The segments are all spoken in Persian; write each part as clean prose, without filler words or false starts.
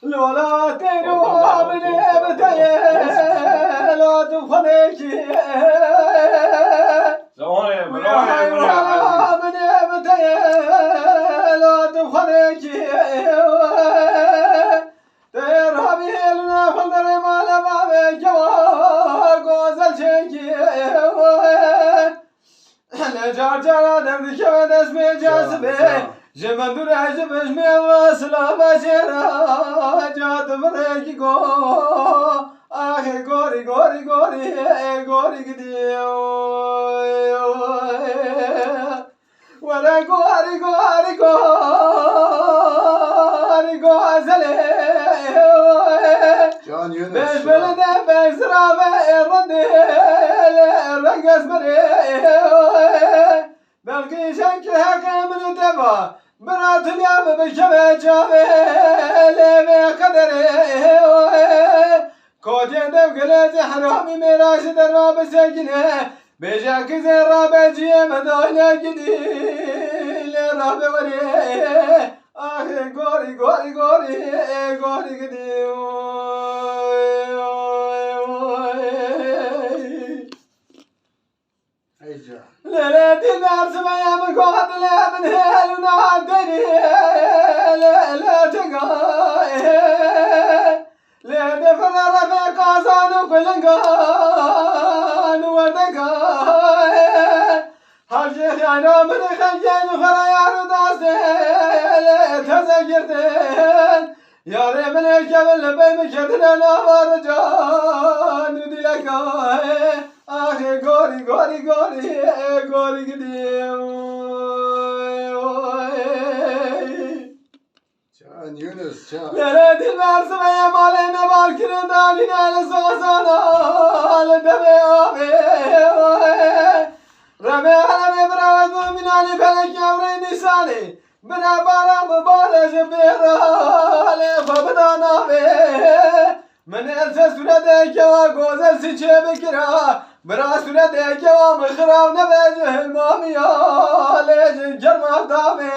لولا تيرو من بتايا لا تفنيكي زواني لولا من بتايا لا تفنيكي ترهبي لنا فندر ما لما بكوا غزل شيكي نجار جارا دم كبد اسمي جاسبه جمن دور عجب اسمي واسلام شرا جات بريكي go آخه گوری گوری گوری گوری گدیو ولا گوری گوری گوری گوزله Can Yunus. beş belede beş sıra ve errandele renges bere belki şenki hakamını deva bırakın ya bekeme cavele ve kadere koca dev gelezi harami meraşı derma besegine beja kıze rabeciye medayne gidile rabe vare ah gori gori gori gori gidiyor Hey Can. لا تنار سمايا من قوات لا من هال ونعدني لا تقاي لا دفر رفع قازان وكلنقان ودقاي هالشيخ يعني من خلجان خريان وداسل تزقرتين يا ري من الجبل بين كتنا نار جان ودلقاي آخه گوری گوری گوری گوری گدیو Can Yunus. Can. لره دل مرسمه ماله نبال کردانی نال سوزانا حال دمه آبه رمه علمه براود مومنانی پلک یوری نیسانی بنا بارم بارش بیراله فبدانا به من التس سورده کوا گوزه سیچه بکرا برا سورده کوا مخرام نبجه المامیا لیجن کرمه دامه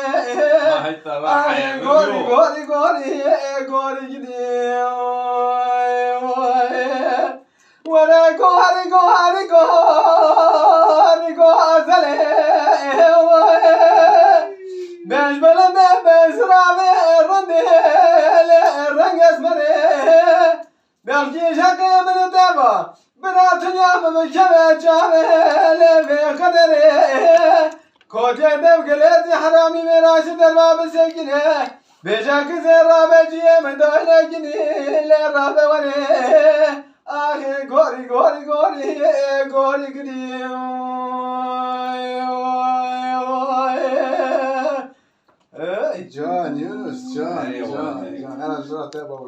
گوری گوری گوری گوری گدیو وره گوری گوری گوری گوزله beş belende beş rave rende reng esmere belki şakımını deva bırakın yapımı keme çavele ve kadere koca dev gelezi harami meraşı derma besekine beşe kızı rabeciye medayne gini le rabe vare ahe gori gori gori gori gidiyor Can Yunus. Can. Eyvallah. Can. Can. Ana şurada baba.